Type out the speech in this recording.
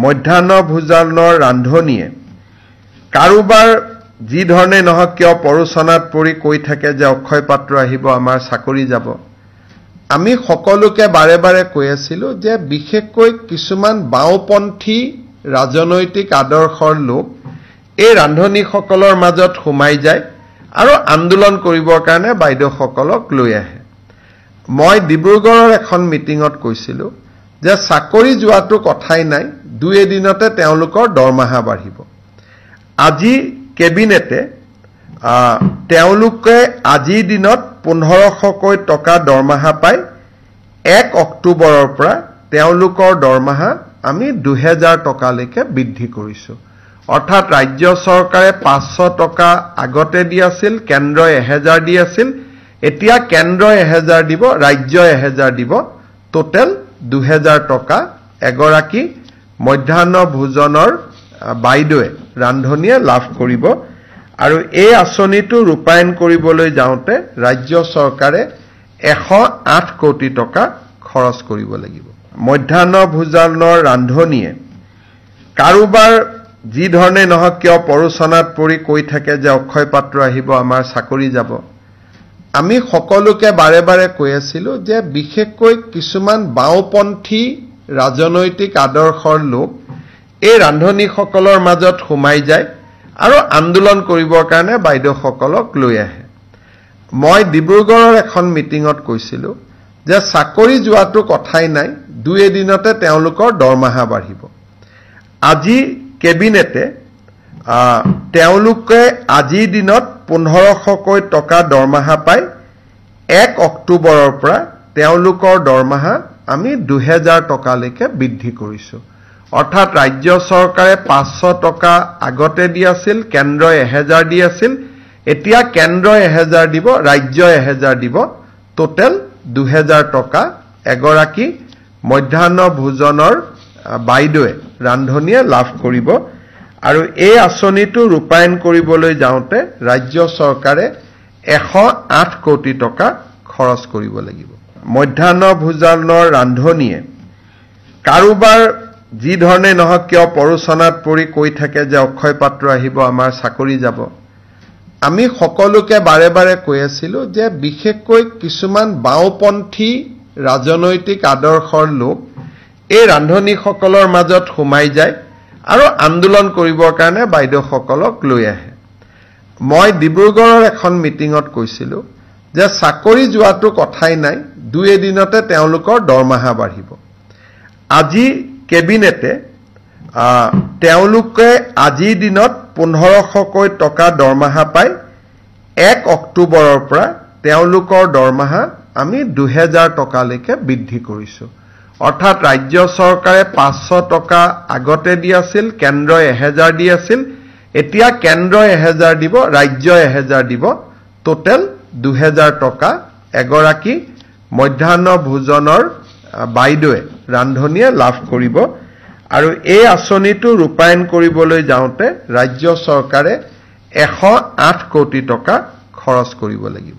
মধ্যাহ্ন ভোজনৰ ৰান্ধনিয়ে কাৰোবাৰ যি ধৰণে নহওক কিয় পৰোচনাত পৰি কৈ থাকে যে অক্ষয় পাত্ৰ আহিব, আমাৰ চাকৰি যাব। আমি সকলোকে বাৰে বাৰে কৈ আছিলোঁ যে বিশেষকৈ কিছুমান বাওঁপন্থী ৰাজনৈতিক আদৰ্শৰ লোক এই ৰান্ধনিসকলৰ মাজত সোমাই যায় আৰু আন্দোলন কৰিবৰ কাৰণে বাইদেউসকলক লৈ আহে। মই ডিব্ৰুগড়ৰ এখন মিটিঙত কৈছিলোঁ যে চাকৰি যোৱাটো কথাই নাই, দুই এদিনতে তেওঁলোকৰ দৰমহা বাঢ়িব। আজি কেবিনেটে তেওঁলোকে আজিৰ দিনত 1500কৈ টকা দৰমহা পায়। 1 অক্টোবৰৰ পৰা তেওঁলোকৰ দৰমহা আমি 2000 টকালৈকে বৃদ্ধি কৰিছোঁ। অৰ্থাৎ ৰাজ্য চৰকাৰে 500 টকা আগতে দি আছিল, কেন্দ্ৰই 1000 দি আছিল। এতিয়া কেন্দ্ৰই 1000 দিব, ৰাজ্যই 1000 দিব, টোটেল 2000 টকা এগৰাকী মধ্যাহ্ন ভোজনৰ বাইদেৱে ৰান্ধনিয়ে লাভ কৰিব। আৰু এই আঁচনিটো ৰূপায়ণ কৰিবলৈ যাওঁতে ৰাজ্য চৰকাৰে 108 কোটি টকা খৰচ কৰিব লাগিব। মধ্যাহ্ন ভোজনৰ ৰান্ধনিয়ে কাৰোবাৰ যি ধৰণে নহওক কিয় পৰোচনাত পৰি কৈ থাকে যে অক্ষয় পাত্ৰ আহিব, আমাৰ চাকৰি যাব। আমি সকলোকে বাৰে বাৰে কৈ আছিলোঁ যে বিশেষকৈ কিছুমান বাওঁপন্থী ৰাজনৈতিক আদৰ্শৰ লোক এই ৰান্ধনিসকলৰ মাজত সোমাই যায় আৰু আন্দোলন কৰিবৰ কাৰণে বাইদেউসকলক লৈ আহে। মই ডিব্ৰুগড়ৰ এখন মিটিঙত কৈছিলোঁ যে চাকৰি যোৱাটো কথাই নাই, দুই এদিনতে তেওঁলোকৰ দৰমহা বাঢ়িব। আজি কেবিনেটে তেওঁলোকে আজিৰ দিনত 1500কৈ টকা দৰমহা পায়। 1 অক্টোবৰৰ পৰা তেওঁলোকৰ দৰমহা আমি 2000 টকালৈকে বৃদ্ধি কৰিছোঁ। অৰ্থাৎ ৰাজ্য চৰকাৰে 500 টকা আগতে দি আছিল, কেন্দ্ৰই 1000 দি আছিল। এতিয়া কেন্দ্ৰই 1000 দিব, ৰাজ্যই 1000 দিব, টোটেল 2000 টকা এগৰাকী মধ্যাহ্ন ভোজনৰ বাইদেৱে ৰান্ধনিয়ে লাভ কৰিব। আৰু এই আঁচনিটো ৰূপায়ণ কৰিবলৈ যাওঁতে ৰাজ্য চৰকাৰে 108 কোটি টকা খৰচ কৰিব লাগিব। মধ্যাহ্ন ভোজনৰ ৰান্ধনিয়ে কাৰোবাৰ যি ধৰণে নহওক কিয় পৰোচনাত পৰি কৈ থাকে যে অক্ষয় পাত্ৰ আহিব, আমাৰ চাকৰি যাব। আমি সকলোকে বাৰে বাৰে কৈ আছিলোঁ যে বিশেষকৈ কিছুমান বাওঁপন্থী ৰাজনৈতিক আদৰ্শৰ লোক এই ৰান্ধনিসকলৰ মাজত সোমাই যায় আৰু আন্দোলন কৰিবৰ কাৰণে বাইদেউসকলক লৈ আহে। মই ডিব্ৰুগড়ৰ এখন মিটিঙত কৈছিলোঁ যে চাকৰি যোৱাটো কথাই নাই, দুই এদিনতে তেওঁলোকৰ দৰমহা বাঢ়িব। আজি কেবিনেটে তেওঁলোকে আজিৰ দিনত 1500কৈ টকা দৰমহা পায়। 1 অক্টোবৰৰ পৰা তেওঁলোকৰ দৰমহা আমি 2000 টকালৈকে বৃদ্ধি কৰিছোঁ। অৰ্থাৎ ৰাজ্য চৰকাৰে 500 টকা আগতে দি আছিল, কেন্দ্ৰই 1000 দি আছিল। এতিয়া কেন্দ্ৰই 1000 দিব, ৰাজ্যই 1000 দিব, টোটেল 2000 টকা এগৰাকী মধ্যাহ্ন ভোজনৰ বাইদেৱে ৰান্ধনিয়ে লাভ কৰিব। আৰু এই আঁচনিটো ৰূপায়ণ কৰিবলৈ যাওঁতে ৰাজ্য চৰকাৰে 108 কোটি টকা খৰচ কৰিব লাগিব।